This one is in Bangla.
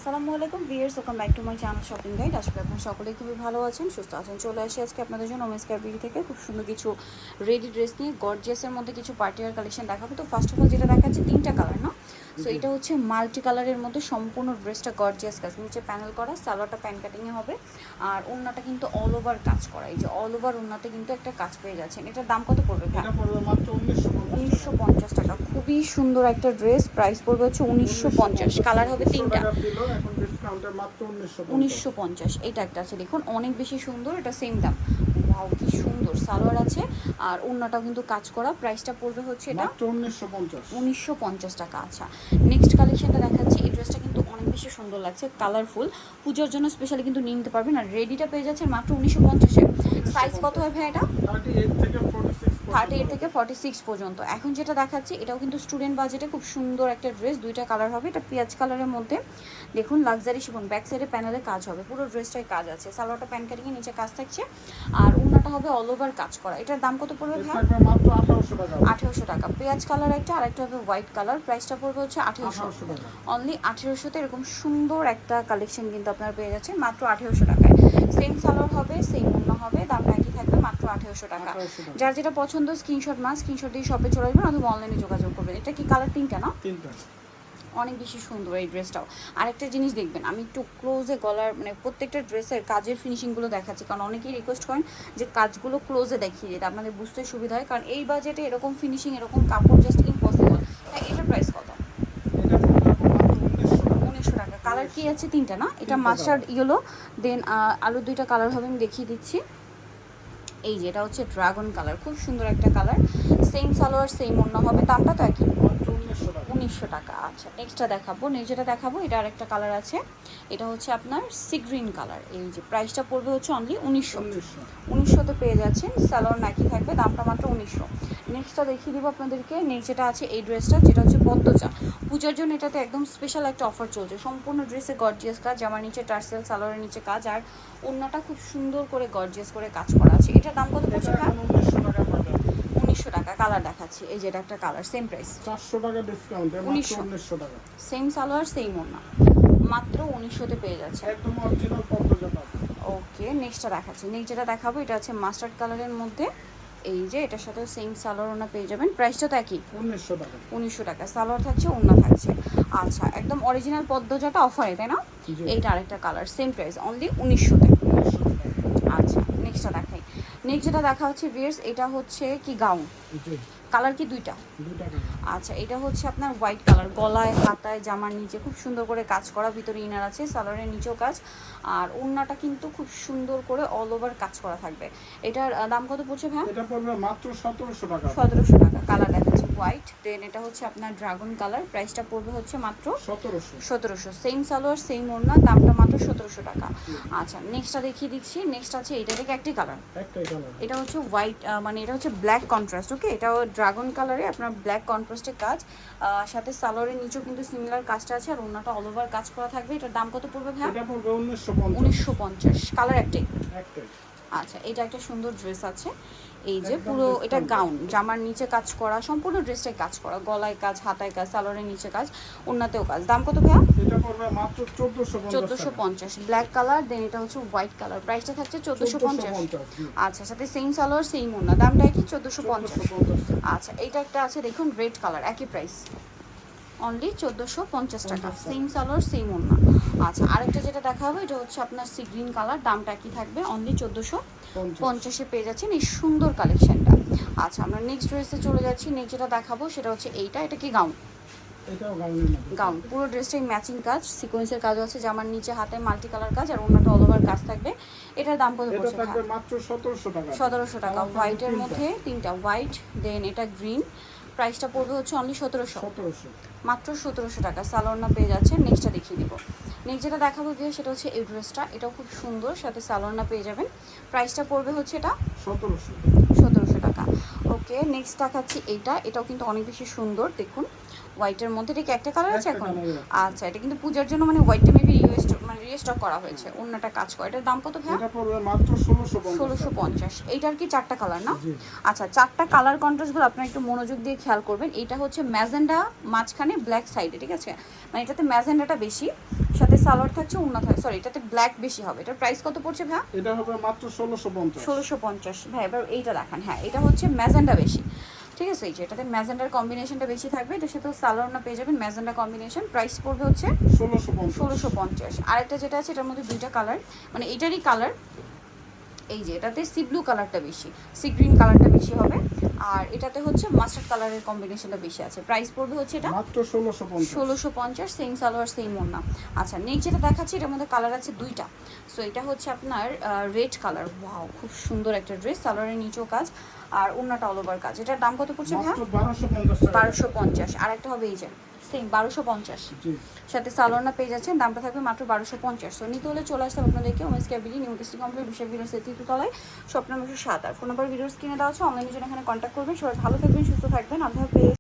আসসালামু আলাইকুম viewers, welcome back to my channel shopping guide. আশা করি আপনারা সকলেই খুবই ভালো আছেন, সুস্থ আছেন। চলে আসি আজকে আপনাদের জন্য ওমেন্সকার বিডি থেকে খুব সুন্দর কিছু রেডি ড্রেস নিয়ে গর্জিয়াসের মধ্যে কিছু পার্টিওয়ার কালেকশন দেখাবো। তো ফার্স্ট অফ অল যেটা দেখাচ্ছি তিনটা কালার না, সো এটা হচ্ছে মাল্টি কালারের মধ্যে সম্পূর্ণ ড্রেসটা গর্জিয়াস কাজ, নিচে প্যানেল করা, সালোয়ারটা প্যান কাটিংয়ে হবে আর ওড়নাটা কিন্তু অল ওভার কাজ করা। এই যে অল ওভার ওড়নাতে কিন্তু একটা কাজ পেয়ে যাচ্ছেন। এটার দাম কত পড়বে? এটা পড়বে মাত্র 1950 টাকা। খুবই সুন্দর একটা ড্রেস, প্রাইস পড়বে হচ্ছে 1950। কালার হবে তিনটা, এখন ডিসকাউন্টে মাত্র 1950। এটা একটা আছে দেখুন, অনেক বেশি সুন্দর, এটা সেম দাম। ওয়াও কি সুন্দর সালোয়ার আছে আর ওড়নাটাও কিন্তু কাজ করা। প্রাইসটা পড়বে হচ্ছে এটা মাত্র 1950 টাকা। আচ্ছা, নেক্সট কালেকশনটা দেখাচ্ছি। এই ড্রেসটা কিন্তু অনেক বেশি সুন্দর লাগছে, কালারফুল, পুজোর জন্য স্পেশালি কিন্তু নিয়ে নিতে পারবেন। আর রেডিটা পেয়ে যাচ্ছেন মাত্র 1950-এ। সাইজ কত হয় ভাই এটা? 38 থেকে 46 পর্যন্ত। এখন যেটা দেখাচ্ছি এটাও কিন্তু স্টুডেন্ট বাজেটে খুব সুন্দর একটা ড্রেস, দুইটা কালার হবে। এটা পেঁয়াজ কালারের মধ্যে দেখুন, লাক্সারি শিফন, ব্যাক সাইডে প্যানেলে কাজ হবে, পুরো ড্রেসটাই কাজ আছে। সালোয়ারটা প্যান কাটিংয়ে নিচে কাজ থাকছে আর ওড়নাটা হবে অল ওভার কাজ করা। এটার দাম কত পড়বে ভাই? মাত্র 1800 টাকা। 1800 টাকা। পেঁয়াজ কালার একটা, আর একটা হবে হোয়াইট কালার। প্রাইসটা পড়বে হচ্ছে 1800 টাকা, অনলি 1800-তে। এরকম সুন্দর একটা কালেকশন কিন্তু আপনারা পেয়ে যাচ্ছেন মাত্র 1800 টাকায়। সেম সালোয়ার হবে, সেম ওড়না হবে, দামটা একই থাকবে, মাত্র 1800 টাকা। যার যেটা পছন্দ স্ক্রিনশট স্ক্রিনশট দিয়ে শপে চলে আসবেন অথবা অনলাইনে যোগাযোগ করবেন। এটা কি কালার? তিনটা না? তিনটা। অনেক বেশি সুন্দর এই ড্রেসটাও। আরেকটা জিনিস দেখবেন, আমি একটু ক্লোজে গলার মানে প্রত্যেকটা ড্রেসের কাজের ফিনিশিংগুলো দেখাচ্ছি, কারণ অনেকেই রিকোয়েস্ট করেন যে কাজগুলো ক্লোজে দেখিয়ে যেটা আপনাদের বুঝতে সুবিধা হয়, কারণ এই বাজেটে এরকম ফিনিশিং এরকম কাপড় জাস্ট ইম্পসিবল। হ্যাঁ, এটার প্রাইস কত? 1900 টাকা। কালার কি আছে? তিনটা না? এটা মাস্টার্ড ইয়েলো, দেন আরও দুইটা কালার হবে, আমি দেখিয়ে দিচ্ছি। এই যে এটা হচ্ছে ড্রাগন কালার, খুব সুন্দর একটা কালার। সেম সালোয়ার সেম ওড়না হবে, দামটা তো একই, 1900 টাকা। আচ্ছা, নেক্সটটা দেখাবো। যেটা দেখাবো এটা আরেকটা কালার আছে, এটা হচ্ছে আপনার সি গ্রিন কালার। এই যে প্রাইসটা পড়বে হচ্ছে অনলি 1900-তে পেয়ে যাচ্ছেন। সালোয়ার নাকি থাকবে, দামটা মাত্র 1900। নেক্সটটা দেখিয়ে দিব আপনাদেরকে। নেক্সট যেটা আছে এই ড্রেসটা, যেটা হচ্ছে পদ্মচা। পূজার জন্য এটাতে একদম স্পেশাল একটা অফার চলছে, সম্পূর্ণ ড্রেসে গর্জিয়াস কাজ, জামার নিচে টার্সেল, সালোয়ারের নিচে কাজ আর ওড়নাটা খুব সুন্দর করে গর্জিয়াস করে কাজ করা আছে। এটার দাম কত পড়ছে? 1900 টাকা। কালার দেখাচ্ছি, এই যে এটা একটা কালার, সেম প্রাইস, 400 টাকা ডিসকাউন্টে মাত্র 1900 টাকা। সেম সালোয়ার সেম ওড়না, মাত্র 1900-তে পেয়ে যাচ্ছে, একদম অরিজিনাল পদ্মজাত। ওকে, নেক্সটটা দেখাচ্ছি। নেক্সট যেটা দেখাবো এটা আছে মাস্টার্ড কালারের মধ্যে। এই যে এটার সাথেও সেম সালোয়ার ওড়না পেয়ে যাবেন, প্রাইসটা তো একই, 1900 টাকা। 1900 টাকা। সালোয়ার থাকছে, ওড়না থাকছে। আচ্ছা, একদম অরিজিনাল পদ্মজাটা অফারে, তাই না? এইটা আরেকটা কালার, সেম প্রাইস, অনলি 1900-তে। আচ্ছা, নেক্সটটা দেখাই। নেক্সট যেটা দেখা হচ্ছে ভিউয়ার্স, এটা হচ্ছে কি গাউন, কালার কি দুইটা? আচ্ছা, এটা হচ্ছে আপনার হোয়াইট কালার, গলায় হাতায় জামার নিচে খুব সুন্দর করে কাজ করা, ভিতরে ইনার আছে, সালোয়ারের নিচেও কাজ আর ওড়নাটা কিন্তু খুব সুন্দর করে অল ওভার কাজ করা থাকবে। এটার দাম কত পড়ছে ভাই? এটা পড়বে মাত্র 1700 টাকা। 1700 টাকা। কালার দেখাচ্ছে হোয়াইট, দেন এটা হচ্ছে আপনার ড্রাগন কালার। প্রাইসটা পড়বে হচ্ছে মাত্র 1700। সেম সালোয়ার সেম ওড়না, দামটা মাত্র 1700 টাকা। আচ্ছা, নেক্সটটা দেখিয়ে দিচ্ছি। নেক্সট আছে এটা থেকে একটাই কালার, এটা হচ্ছে হোয়াইট, মানে এটা হচ্ছে ব্ল্যাক কন্ট্রাস্ট। ওকে, এটাও ড্রাগন কালারে আপনার ব্ল্যাক কন্ট্রাস্টের কাজ, সাথে সালোয়ারের নিচেও কিন্তু সিমিলার কাজটা আছে আর ওড়নাটা অল ওভার কাজ করা থাকবে। এটার দাম কত পড়বে ভাই? এটা পড়বে 1950। কালার একটাই। আচ্ছা, এটা একটা সুন্দর ড্রেস আছে, এই যে পুরো এটা গাউন, জামার নিচে কাজ করা, সম্পূর্ণ ড্রেসটাই কাজ করা, গলায় কাজ, হাতায় কাজ, সালোয়ারের নিচে কাজ, ওড়নাতেও কাজ। দাম কত ভাইয়া? এটা পড়বে মাত্র 1450। ব্ল্যাক কালার, দেন এটা হচ্ছে হোয়াইট কালার। প্রাইসটা থাকছে 1450। আচ্ছা, সাথে সেম সালোয়ার সেম ওড়না, দামটা কি? 1450। আচ্ছা, এইটা একটা আছে দেখুন রেড কালার, একই প্রাইস, অনলি 1450 টাকা। সেম সালোয়ার সেম ওড়না। আচ্ছা, আরেকটা যেটা দেখা হবে এটা হচ্ছে আপনার সি গ্রিন কালার, দামটা কি থাকবে? অনলি 1450-এ পেয়ে যাচ্ছেন এই সুন্দর কালেকশনটা। আচ্ছা, আমরা নেক্সট ড্রেসে চলে যাচ্ছি। নেক্সট যেটা দেখাবো সেটা হচ্ছে এইটা, এটা কি গাউন? গাউন, পুরো ড্রেসটাই ম্যাচিং কাজ, সিকোয়েন্সের কাজও আছে, জামার নিচে হাতে মাল্টি কালার কাজ আর ওড়নাটা অল ওভার কাজ থাকবে। এটার দাম কত পড়ছে? মাত্র 1700 টাকা। 1700 টাকা। হোয়াইটের মধ্যে তিনটা, হোয়াইট, দেন এটা গ্রিন। প্রাইসটা পড়বে হচ্ছে অনলি 1700, মাত্র 1700 টাকা। সালোয়ারনা পেয়ে যাচ্ছেন। নেক্সটটা দেখিয়ে দিব। নেক্সট যেটা দেখাবো গিয়ে সেটা হচ্ছে এই ড্রেসটা, এটাও খুব সুন্দর, সাথে সালোয়ারনা পেয়ে যাবেন। প্রাইসটা পড়বে হচ্ছে এটা 1700 টাকা। ওকে, নেক্সট দেখাচ্ছি এইটা, এটাও কিন্তু অনেক বেশি সুন্দর, দেখুন হোয়াইটের মধ্যে এটা কি একটা কালার আছে একটা এখন? colour আছে। আচ্ছা, এটা কিন্তু পূজার জন্য মানে হোয়াইটটা মেবি রিস্টক করা হয়েছে, অন্যটা কাজ করে। এটার দাম কত ভাইয়া? এটা পড়বে মাত্র 1650 1650। এইটার কি 4টা কালার না? জি। আচ্ছা, 4টা কালার কন্ট্রাস্টগুলো আপনারা একটু মনোযোগ দিয়ে খেয়াল করবেন। এটা হচ্ছে ম্যাজেন্ডা মাঝখানে ব্ল্যাক সাইডে, ঠিক আছে? মানে এটাতে ম্যাজেন্ডাটা বেশি, সাথে সালোয়ার থাকছে, ওড়না থাকছে, সরি এটাতে ব্ল্যাক বেশি হবে। এটার প্রাইস কত পড়ছে ভাইয়া? এটা হবে মাত্র 1650 1650। ভাই এবার এইটা দেখান। হ্যাঁ, এটা হচ্ছে ম্যাজেন্ডা বেশি, ঠিক আছে? এই যে এটাতে ম্যাজেন্ডার কম্বিনেশনটা বেশি থাকবে, এটার সাথে সালোয়ার না পেয়ে যাবেন ম্যাজেন্ডা কম্বিনেশন। প্রাইস পড়বে হচ্ছে 1650 1650। আরেকটা যেটা আছে এটার মধ্যে দুইটা কালার, মানে এটারই কালার, এই যে এটাতে সি ব্লু কালারটা বেশি, সি গ্রিন কালারটা বেশি হবে, আর এটাতে হচ্ছে মাস্টার্ড কালারের কম্বিনেশনটা বেশি আছে। প্রাইস পড়বে হচ্ছে এটা মাত্র 1650 1650, সেম সালোয়ার সেম ওড়না। আচ্ছা, নেক্সট যেটা দেখাচ্ছি এটার মধ্যে কালার আছে দুইটা। সো এটা হচ্ছে আপনার রেড কালার, ওয়াও খুব সুন্দর একটা ড্রেস, সালোয়ারের নিচেও কাজ আর ওড়নাটা অল ওভার কাজ। এটার দাম কত পড়ছে ভাইয়া? মাত্র 1250 টাকা 1250। আর একটা হবে এই যে সেম 1250, জি সাথে সালোয়ারটা পেয়ে যাচ্ছেন, দামটা থাকবে মাত্র 1250। সো নিতে হলে চলে আসতে আপনাদেরকে ওমেন্স ক্যাবিলি নিউ টেস্টি কমপ্লিট বিশ্ববিদ্যালয় সেতু তলায়, শপ নম্বর 7 আর ফোন নাম্বার ভিডিওস কিনে দেওয়া আছে। অনলাইনে জন্য এখানে কন্ট্যাক্ট করবেন। সবাই ভালো থাকবেন, সুস্থ থাকবেন, আল্লাহ হাফেজ।